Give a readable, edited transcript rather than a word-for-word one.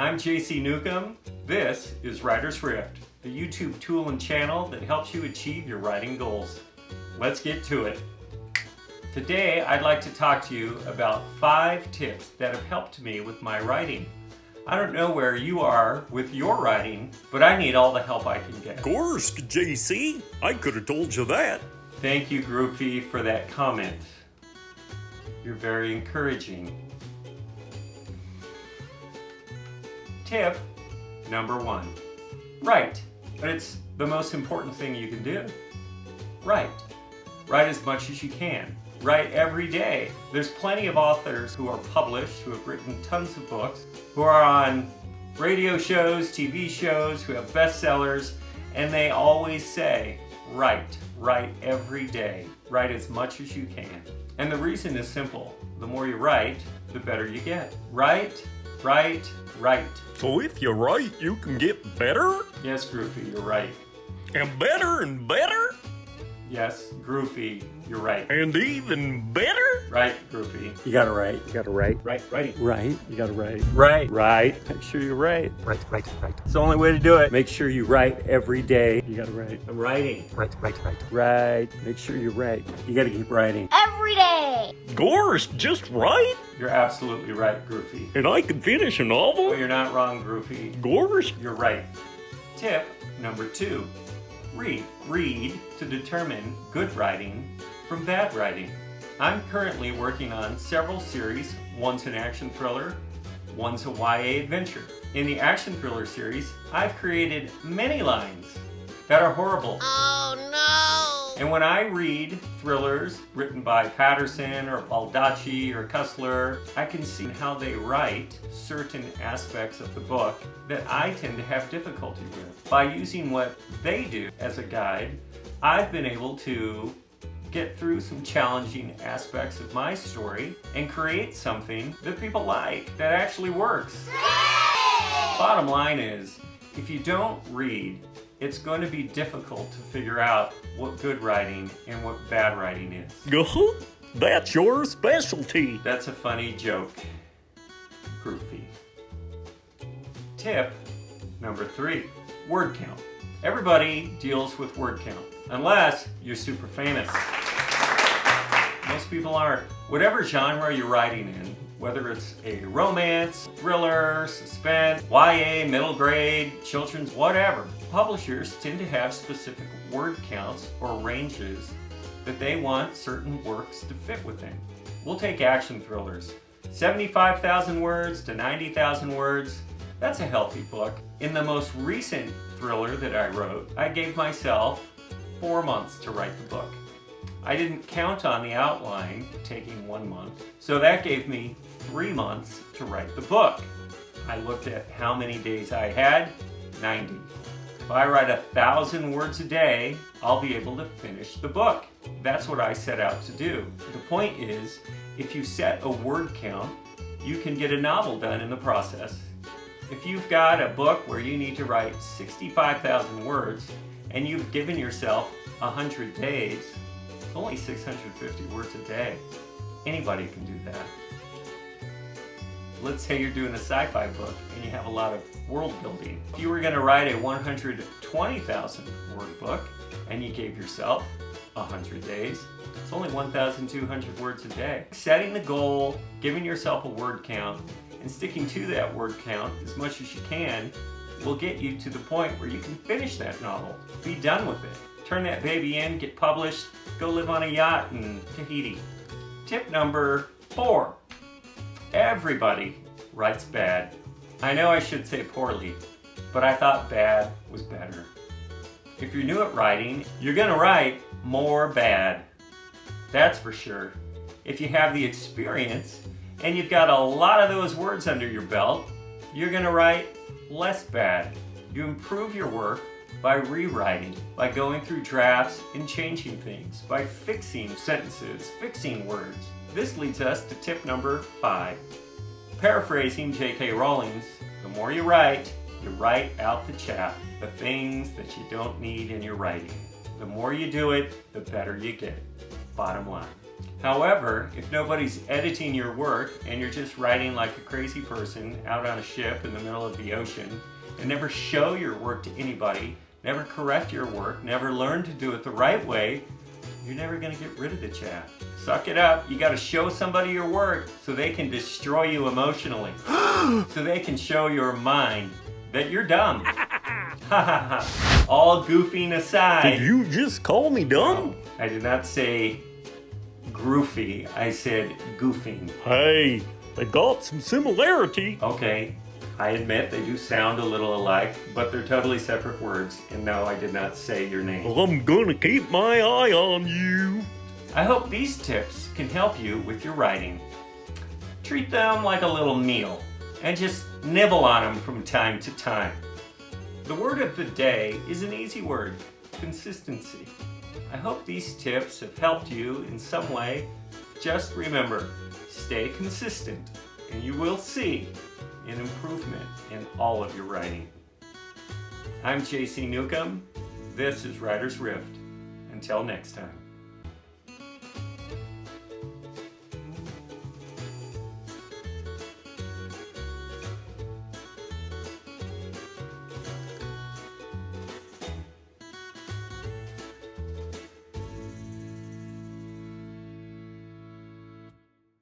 I'm JC Newcomb. This is Writer's Rift, the YouTube tool and channel that helps you achieve your writing goals. Let's get to it. Today, I'd like to talk to you about 5 tips that have helped me with my writing. I don't know where you are with your writing, but I need all the help I can get. Of course, JC. I could have told you that. Thank you, Groovy, for that comment. You're very encouraging. Tip number 1. Write. But it's the most important thing you can do. Write. Write as much as you can. Write every day. There's plenty of authors who are published, who have written tons of books, who are on radio shows, TV shows, who have bestsellers, and they always say, write. Write every day. Write as much as you can. And the reason is simple. The more you write, the better you get. Write, write, write. So if you write, you can get better? Yes, Groovy, you're right. And better and better? Yes, Groovy, you're right. And even better? Right, Groovy. You gotta write. You gotta write. Writing. Right. You gotta write. Right. Right. Make sure you write. Right. It's the only way to do it. Make sure you write every day. You gotta write. I'm writing. Right. Right. Make sure you write. You gotta keep writing. Every day. Gorse, just right? You're absolutely right, Groovy. And I can finish a But novel? you're not wrong, Groovy. Gorse? You're right. Tip number 2. Read. Read to determine good writing from bad writing. I'm currently working on several series. One's an action thriller, one's a YA adventure. In the action thriller series, I've created many lines that are horrible. Oh no! And when I read thrillers written by Patterson or Baldacci or Cussler, I can see how they write certain aspects of the book that I tend to have difficulty with. By using what they do as a guide, I've been able to get through some challenging aspects of my story and create something that people like, that actually works. Bottom line is, if you don't read, it's going to be difficult to figure out what good writing and what bad writing is. Uh-huh. That's your specialty. That's a funny joke. Groovy. Tip number 3. Word count. Everybody deals with word count, unless you're super famous. Most people aren't. Whatever genre you're writing in, whether it's a romance, thriller, suspense, YA, middle grade, children's, whatever, publishers tend to have specific word counts or ranges that they want certain works to fit within. We'll take action thrillers. 75,000 words to 90,000 words, that's a healthy book. In the most recent thriller that I wrote, I gave myself 4 months to write the book. I didn't count on the outline taking 1 month, so that gave me 3 months to write the book. I looked at how many days I had, 90. If I write 1,000 words a day, I'll be able to finish the book. That's what I set out to do. The point is, if you set a word count, you can get a novel done in the process. If you've got a book where you need to write 65,000 words and you've given yourself 100 days, it's only 650 words a day. Anybody can do that. Let's say you're doing a sci-fi book and you have a lot of world building. If you were going to write a 120,000 word book and you gave yourself 100 days, it's only 1,200 words a day. Setting the goal, giving yourself a word count, and sticking to that word count as much as you can will get you to the point where you can finish that novel. Be done with it. Turn that baby in, get published, go live on a yacht in Tahiti. Tip number 4. Everybody writes bad. I know I should say poorly, but I thought bad was better. If you're new at writing, you're gonna write more bad. That's for sure. If you have the experience and you've got a lot of those words under your belt, you're gonna write less bad. You improve your work by rewriting, by going through drafts and changing things, by fixing sentences, fixing words. This leads us to tip number 5. Paraphrasing J.K. Rowling's, the more you write out the chaff, the things that you don't need in your writing. The more you do it, the better you get. Bottom line. However, if nobody's editing your work and you're just writing like a crazy person out on a ship in the middle of the ocean and never show your work to anybody, never correct your work, never learn to do it the right way, you're never going to get rid of the chaff. Suck it up. You got to show somebody your work so they can destroy you emotionally. So they can show your mind that you're dumb. All goofing aside. Did you just call me dumb? I did not say groofy. I said goofing. Hey, they got some similarity. Okay, I admit they do sound a little alike, but they're totally separate words. And no, I did not say your name. Well, I'm gonna keep my eye on you. I hope these tips can help you with your writing. Treat them like a little meal and just nibble on them from time to time. The word of the day is an easy word, consistency. I hope these tips have helped you in some way. Just remember, stay consistent and you will see an improvement in all of your writing. I'm JC Newcomb. This is Writer's Rift. Until next time.